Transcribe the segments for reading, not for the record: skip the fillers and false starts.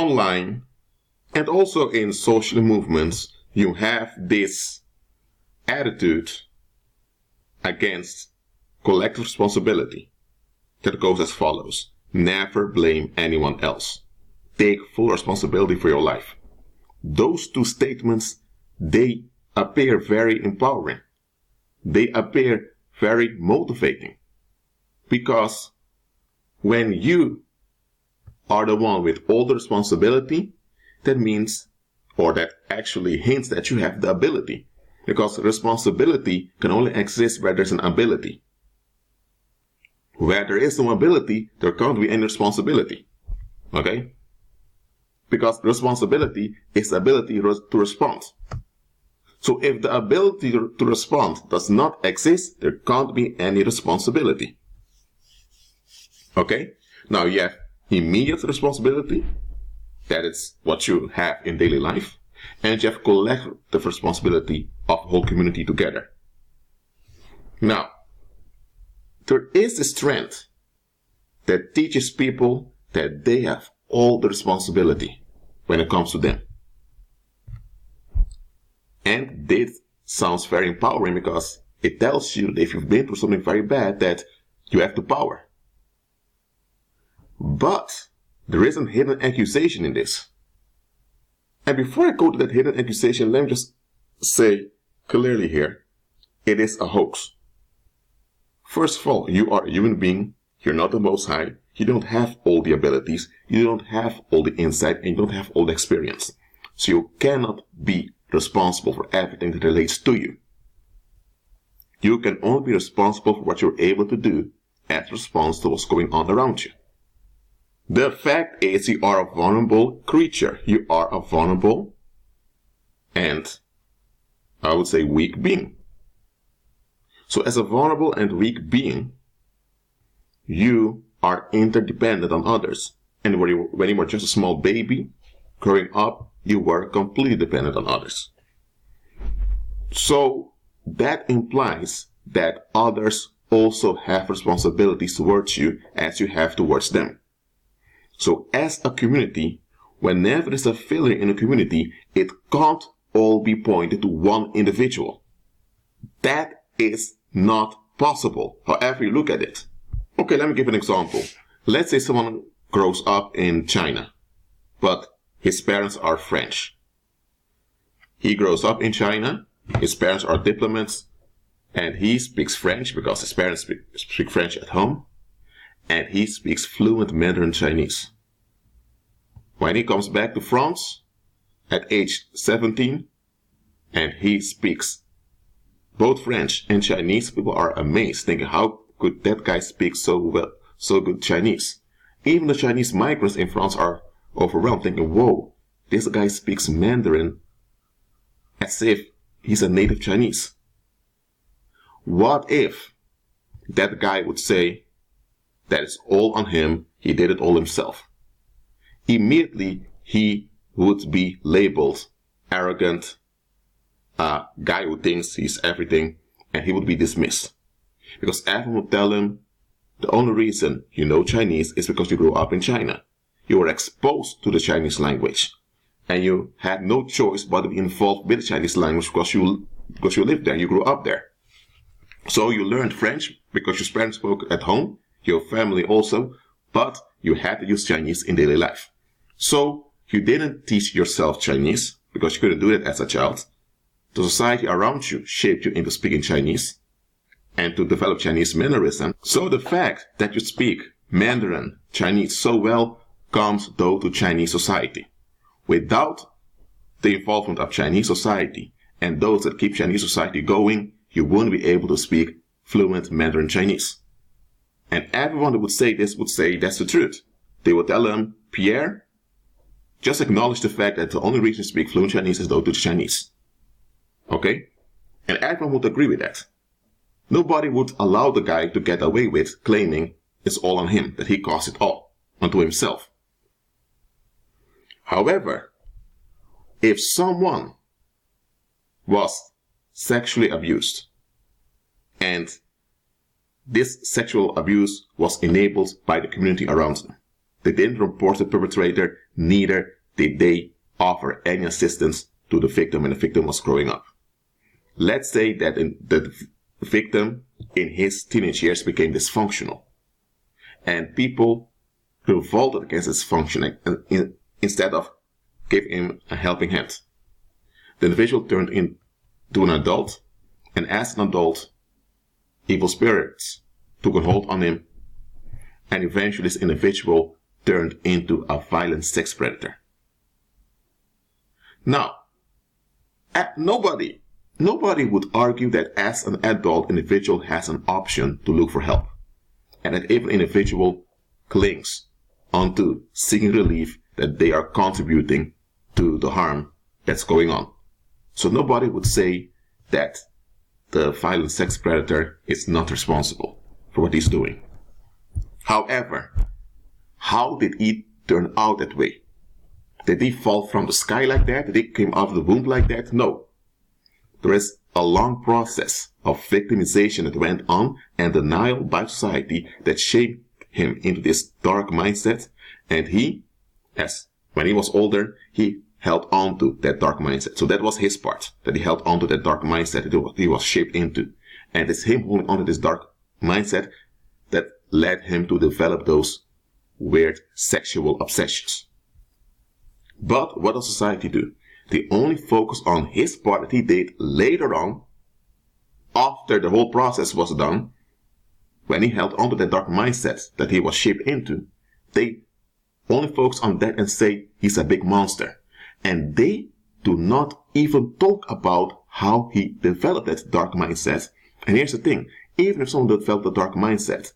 online and also in social movements, you have this attitude against collective responsibility that goes as follows. Never blame anyone else. Take full responsibility for your life. Those two statements, they appear very empowering. They appear very motivating. Because when you are the one with all the responsibility, that means, or that actually hints that you have the ability. Because responsibility can only exist where there's an ability. Where there is no ability, there can't be any responsibility. Okay? Because responsibility is the ability to respond. So if the ability to respond does not exist, there can't be any responsibility. Okay? Now you have immediate responsibility. That is what you have in daily life. And you have collective responsibility of the whole community together. Now, there is this trend that teaches people that they have all the responsibility when it comes to them. And this sounds very empowering because it tells you that if you've been through something very bad, that you have the power. But there is a hidden accusation in this. And before I go to that hidden accusation, let me just say clearly here, it is a hoax. First of all, you are a human being, you're not the Most High, you don't have all the abilities, you don't have all the insight, and you don't have all the experience. So you cannot be responsible for everything that relates to you. You can only be responsible for what you're able to do as a response to what's going on around you. The fact is, you are a vulnerable creature. You are a vulnerable and, I would say, weak being. So as a vulnerable and weak being, you are interdependent on others. And when you were just a small baby, growing up, you were completely dependent on others. So that implies that others also have responsibilities towards you as you have towards them. So as a community, whenever there's a failure in a community, it can't all be pointed to one individual. That is not possible, however you look at it. Okay, let me give an example. Let's say someone grows up in China, but his parents are French. He grows up in China, his parents are diplomats, and he speaks French because his parents speak French at home, and he speaks fluent Mandarin Chinese. When he comes back to France at age 17, and he speaks both French and Chinese, people are amazed, thinking, how could that guy speak so well, so good Chinese? Even the Chinese migrants in France are overwhelmed, thinking, whoa, this guy speaks Mandarin as if he's a native Chinese. What if that guy would say that it's all on him, he did it all himself? Immediately, he would be labeled arrogant, guy who thinks he's everything, and he would be dismissed. Because everyone would tell him, the only reason you know Chinese is because you grew up in China. You were exposed to the Chinese language, and you had no choice but to be involved with the Chinese language because you lived there, you grew up there. So you learned French because your parents spoke at home, your family also, but you had to use Chinese in daily life. So you didn't teach yourself Chinese because you couldn't do it as a child. The society around you shaped you into speaking Chinese and to develop Chinese mannerism. So the fact that you speak Mandarin Chinese so well comes though to Chinese society. Without the involvement of Chinese society and those that keep Chinese society going, you wouldn't be able to speak fluent Mandarin Chinese. And everyone that would say this would say that's the truth. They would tell him, Pierre, just acknowledge the fact that the only reason you speak fluent Chinese is though to Chinese. Okay? And everyone would agree with that. Nobody would allow the guy to get away with claiming it's all on him, that he caused it all onto himself. However, if someone was sexually abused and this sexual abuse was enabled by the community around them, they didn't report the perpetrator, neither did they offer any assistance to the victim when the victim was growing up. Let's say that the victim in his teenage years became dysfunctional, and people revolted against his functioning instead of giving him a helping hand. The individual turned into an adult, and as an adult, evil spirits took a hold on him, and eventually this individual turned into a violent sex predator. Now, nobody would argue that as an adult individual has an option to look for help, and that if an individual clings onto seeking relief, that they are contributing to the harm that's going on. So nobody would say that the violent sex predator is not responsible for what he's doing. However, how did he turn out that way? Did he fall from the sky like that? Did he come out of the womb like that? No. There is a long process of victimization that went on and denial by society that shaped him into this dark mindset, and when he was older, he held on to that dark mindset. So that was his part, that he held on to that dark mindset that he was shaped into. And it's him holding on to this dark mindset that led him to develop those weird sexual obsessions. But what does society do? They only focus on his part that he did later on, after the whole process was done. When he held on to that dark mindset that he was shaped into, they only focus on that and say he's a big monster. And they do not even talk about how he developed that dark mindset. And here's the thing, even if someone developed a dark mindset,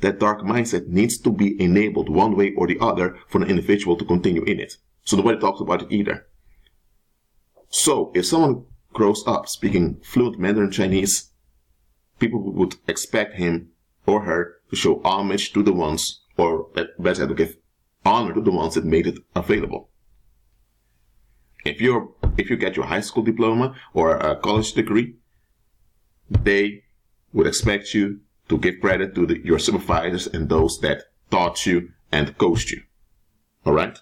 that dark mindset needs to be enabled one way or the other for an individual to continue in it. So nobody talks about it either. So if someone grows up speaking fluent Mandarin Chinese, people would expect him or her to show homage to the ones, or better to give honor to the ones that made it available. If you get your high school diploma or a college degree, they would expect you to give credit to your supervisors and those that taught you and coached you. Alright?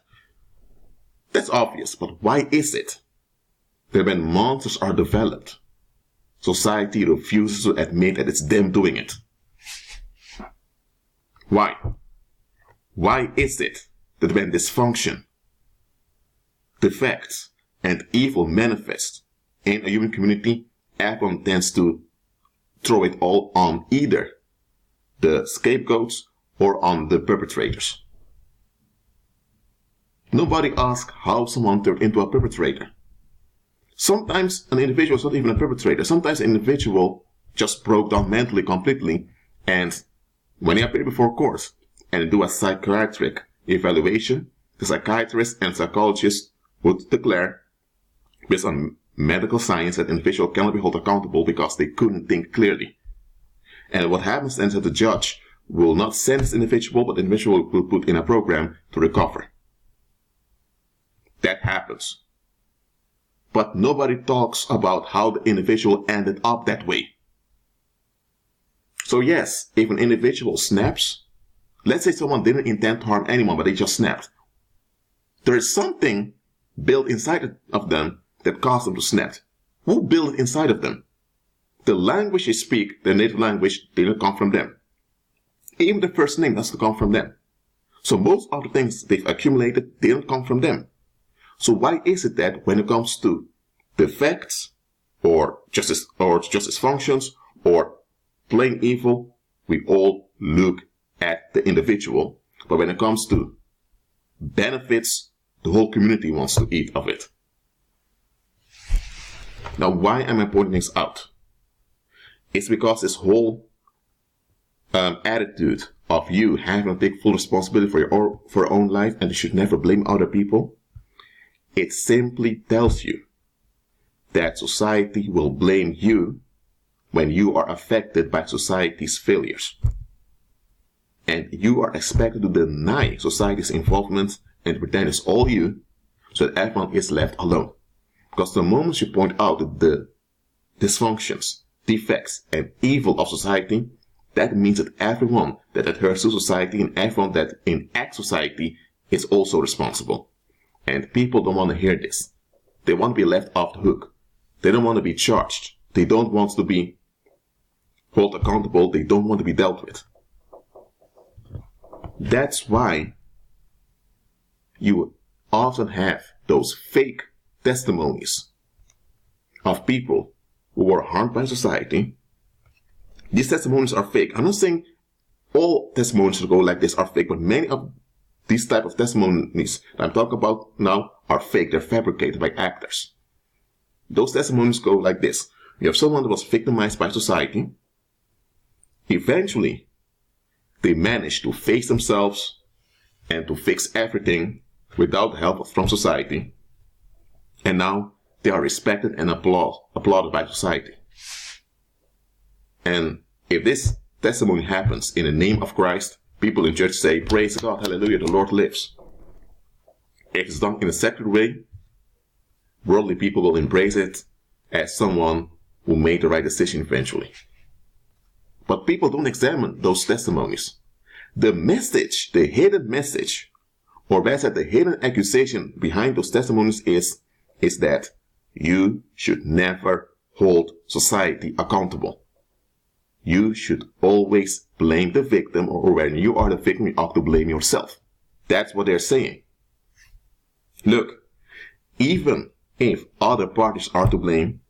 That's obvious, but why is it that when monsters are developed, society refuses to admit that it's them doing it? Why? Why is it that when dysfunction, defects, and evil manifest in a human community, everyone tends to throw it all on either the scapegoats or on the perpetrators? Nobody asks how someone turned into a perpetrator. Sometimes an individual is not even a perpetrator. Sometimes an individual just broke down mentally completely, and when he appeared before court and do a psychiatric evaluation, the psychiatrist and psychologist would declare, based on medical science, that individual cannot be held accountable because they couldn't think clearly. And what happens then is that the judge will not sentence the individual, but the individual will put in a program to recover. That happens. But nobody talks about how the individual ended up that way. So yes, if an individual snaps, let's say someone didn't intend to harm anyone, but they just snapped. There is something built inside of them that caused them to snap. Who built it inside of them? The language they speak, their native language, didn't come from them. Even the first name doesn't come from them. So most of the things they've accumulated didn't come from them. So why is it that when it comes to defects or justice functions or plain evil, we all look at the individual, but when it comes to benefits, the whole community wants to eat of it? Now, why am I pointing this out? It's because this whole attitude of you having to take full responsibility for your own life and you should never blame other people, it simply tells you that society will blame you when you are affected by society's failures. And you are expected to deny society's involvement and pretend it's all you, so that everyone is left alone. Because the moment you point out the dysfunctions, defects, and evil of society, that means that everyone that adheres to society and everyone that enacts society is also responsible. And people don't want to hear this. They want to be left off the hook. They don't want to be charged. They don't want to be held accountable. They don't want to be dealt with. That's why you often have those fake testimonies of people who were harmed by society. These testimonies are fake. I'm not saying all testimonies that go like this are fake, but many of these type of testimonies that I'm talking about now are fake. They're fabricated by actors. Those testimonies go like this. You have someone that was victimized by society. Eventually, they managed to face themselves and to fix everything without the help from society. And now they are respected and applauded by society. And if this testimony happens in the name of Christ, people in church say, praise God, hallelujah, the Lord lives. If it's done in a secular way, worldly people will embrace it as someone who made the right decision eventually. But people don't examine those testimonies. The message, the hidden message, or better said, the hidden accusation behind those testimonies is that you should never hold society accountable. You should always blame the victim, or when you are the victim, you ought to blame yourself. That's what they're saying. Look, even if other parties are to blame,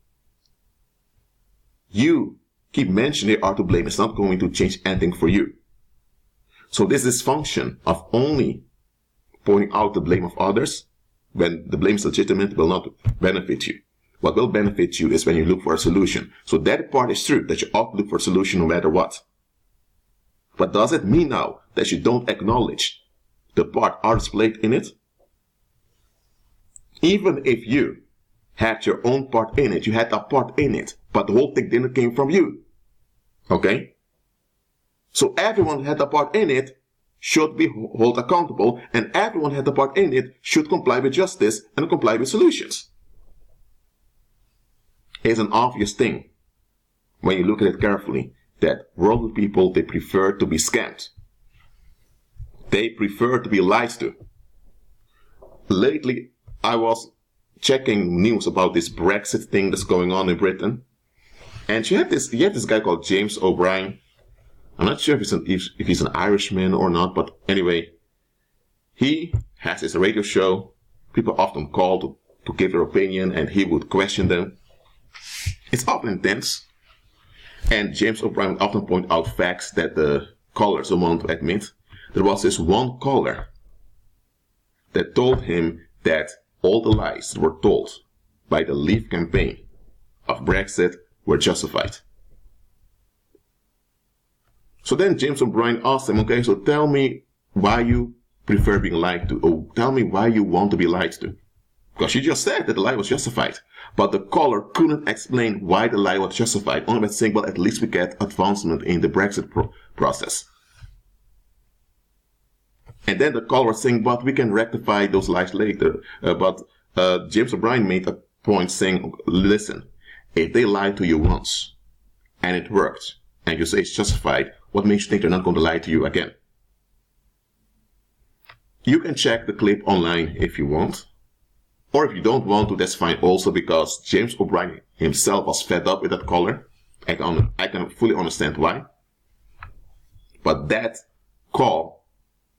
you keep mentioning they are to blame. It's not going to change anything for you. So this dysfunction of only pointing out the blame of others, when the blame is legitimate, will not benefit you. What will benefit you is when you look for a solution. So that part is true, that you ought to look for a solution no matter what. But does it mean now that you don't acknowledge the part others played in it? Even if you had your own part in it, you had a part in it, but the whole thing didn't come from you. Okay? So everyone who had a part in it should be held accountable, and everyone who had a part in it should comply with justice and comply with solutions. It's an obvious thing, when you look at it carefully, that worldly people, they prefer to be scammed. They prefer to be lied to. Lately, I was checking news about this Brexit thing that's going on in Britain. And you have this guy called James O'Brien. I'm not sure if he's an Irishman or not, but anyway, he has his radio show. People often call to give their opinion, and he would question them. It's often intense. And James O'Brien would often point out facts that the callers don't want to admit. There was this one caller that told him that all the lies that were told by the Leave campaign of Brexit were justified. So then James O'Brien asked him, okay, so tell me why you prefer being lied to, or tell me why you want to be lied to. Because you just said that the lie was justified. But the caller couldn't explain why the lie was justified, only by saying, well, at least we get advancement in the Brexit process. And then the caller was saying, but we can rectify those lies later. But James O'Brien made a point saying, listen, if they lied to you once, and it worked, and you say it's justified, what makes you think they're not going to lie to you again? You can check the clip online if you want. Or if you don't want to, that's fine also, because James O'Brien himself was fed up with that caller. I can fully understand why. But that call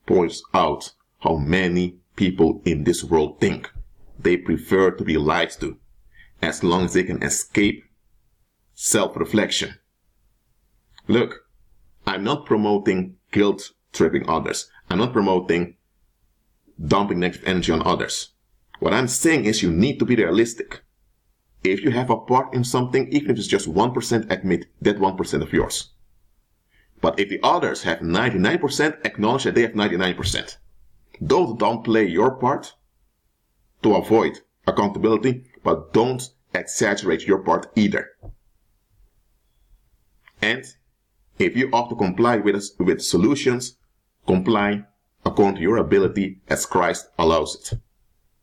points out how many people in this world think. They prefer to be lied to, as long as they can escape self-reflection. Look, I'm not promoting guilt-tripping others. I'm not promoting dumping negative energy on others. What I'm saying is you need to be realistic. If you have a part in something, even if it's just 1%, admit that 1% of yours. But if the others have 99%, acknowledge that they have 99%. Don't downplay your part to avoid accountability, but don't exaggerate your part either. And if you ought to comply with solutions, comply according to your ability as Christ allows it.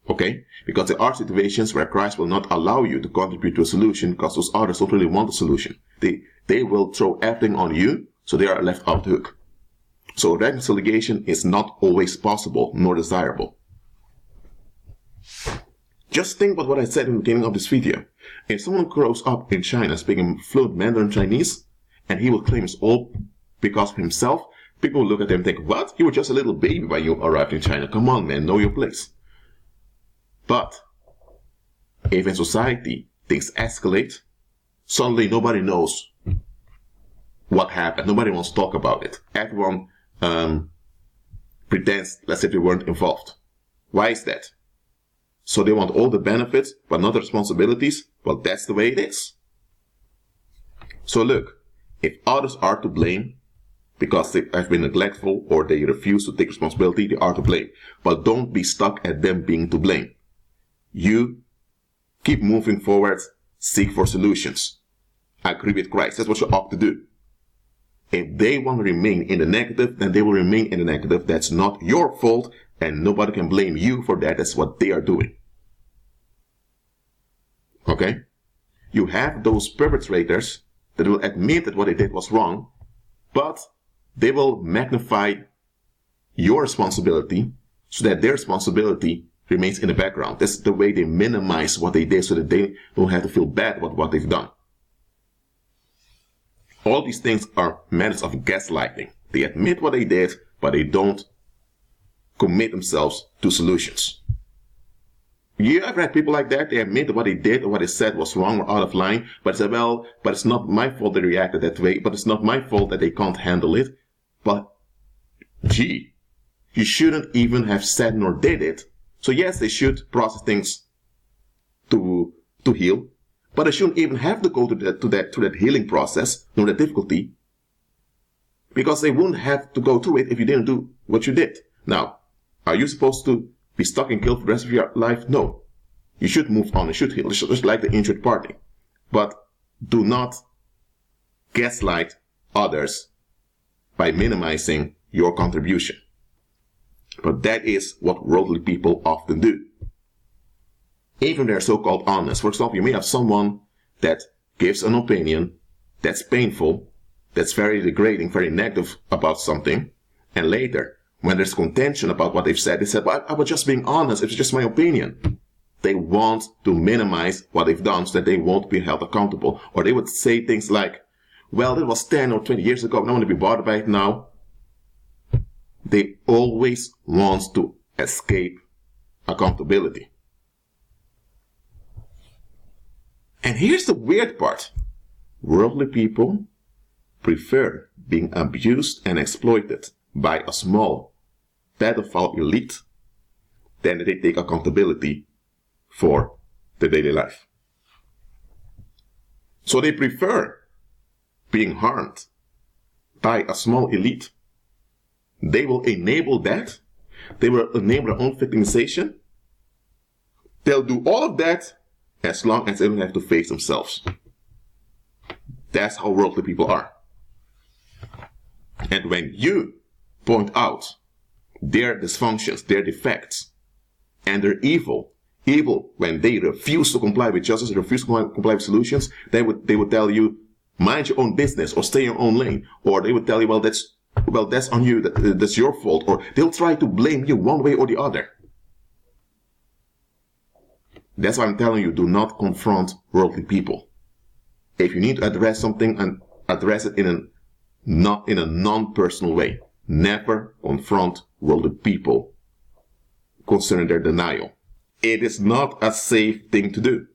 Okay? Because there are situations where Christ will not allow you to contribute to a solution because those others don't really want a solution. They will throw everything on you, so they are left off the hook. So reconciliation is not always possible nor desirable. Just think about what I said in the beginning of this video. If someone grows up in China speaking fluent Mandarin Chinese, and he will claim it's all because of himself, people will look at him and think, what? You were just a little baby when you arrived in China. Come on, man, know your place. But if in society things escalate, suddenly nobody knows what happened. Nobody wants to talk about it. Everyone pretends as if they weren't involved. Why is that? So they want all the benefits, but not the responsibilities? Well, that's the way it is. So look, if others are to blame because they have been neglectful or they refuse to take responsibility, they are to blame. But don't be stuck at them being to blame. You keep moving forward, seek for solutions. Agree with Christ. That's what you ought to do. If they want to remain in the negative, then they will remain in the negative. That's not your fault, and nobody can blame you for that. That's what they are doing. Okay? You have those perpetrators that will admit that what they did was wrong, but they will magnify your responsibility so that their responsibility remains in the background. That's the way they minimize what they did so that they don't have to feel bad about what they've done. All these things are methods of gaslighting. They admit what they did, but they don't commit themselves to solutions. You ever had people like that? They admit that what they did or what they said was wrong or out of line, but say, well, but it's not my fault they reacted that way, but it's not my fault that they can't handle it. But, gee, you shouldn't even have said nor did it. So yes, they should process things to heal, but they shouldn't even have to go to that healing process, nor that difficulty, because they wouldn't have to go through it if you didn't do what you did. Now, are you supposed to be stuck in guilt for the rest of your life? No. You should move on. You should heal. Just like the injured party. But do not gaslight others by minimizing your contribution. But that is what worldly people often do. Even they're so-called honest. For example, you may have someone that gives an opinion that's painful, that's very degrading, very negative about something, and later, when there's contention about what they've said, they said, well, I was just being honest, it's just my opinion. They want to minimize what they've done so that they won't be held accountable. Or they would say things like, well, it was 10 or 20 years ago, I don't want to be bothered by it now. They always want to escape accountability. And here's the weird part. Worldly people prefer being abused and exploited by a small pedophile elite than that they take accountability for their daily life. So they prefer being harmed by a small elite. They will enable that. They will enable their own victimization. They'll do all of that as long as they don't have to face themselves. That's how worldly people are. And when you point out their dysfunctions, their defects, and their evil when they refuse to comply with justice, refuse to comply with solutions, they would tell you, mind your own business or stay in your own lane. Or they would tell you, well, that's on you, that's your fault. Or they'll try to blame you one way or the other. That's why I'm telling you, do not confront worldly people. If you need to address something, and address it in a non-personal way. Never confront worldly people concerning their denial. It is not a safe thing to do.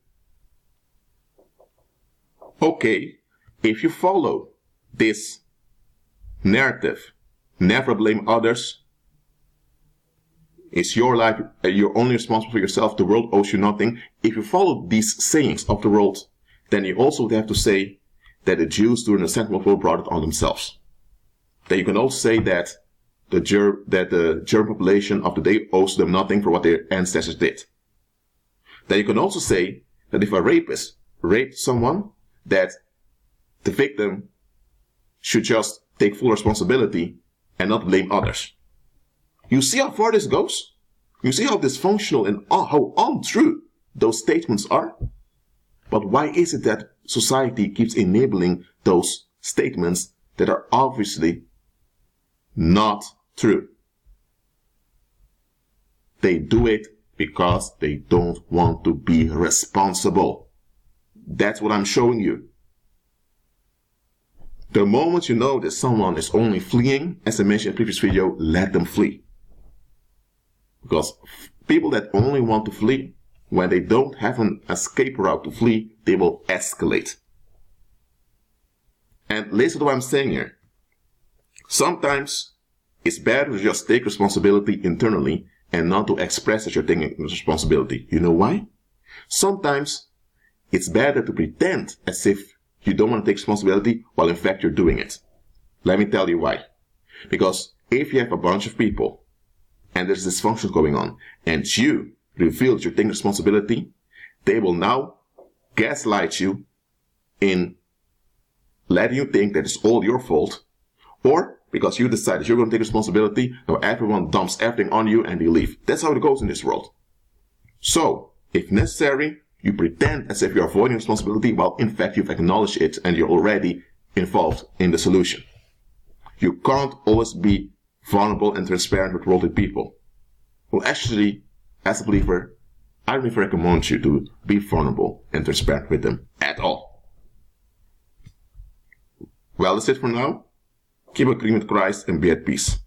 Okay, if you follow this narrative, never blame others, it's your life, you're only responsible for yourself, the world owes you nothing. If you follow these sayings of the world, then you also would have to say that the Jews during the Second World War brought it on themselves. Then you can also say that the German population of the day owes them nothing for what their ancestors did. Then you can also say that if a rapist raped someone, that the victim should just take full responsibility and not blame others. You see how far this goes? You see how dysfunctional and how untrue those statements are? But why is it that society keeps enabling those statements that are obviously not true? They do it Because they don't want to be responsible. That's what I'm showing you. The moment you know that someone is only fleeing, as I mentioned in the previous video, let them flee. Because people that only want to flee, when they don't have an escape route to flee, they will escalate. And listen to what I'm saying here. Sometimes it's better to just take responsibility internally and not to express that you're taking responsibility. You know why? Sometimes it's better to pretend as if you don't want to take responsibility while in fact you're doing it. Let me tell you why. Because if you have a bunch of people and there's dysfunction going on and you reveal that you're taking responsibility, they will now gaslight you in letting you think that it's all your fault, or because you decided you're going to take responsibility, now everyone dumps everything on you and they leave. That's how it goes in this world. So, if necessary, you pretend as if you're avoiding responsibility while in fact you've acknowledged it and you're already involved in the solution. You can't always be vulnerable and transparent with worldly people. Well, actually, as a believer, I don't even recommend you to be vulnerable and transparent with them at all. Well, that's it for now. Keep agreeing with Christ and be at peace.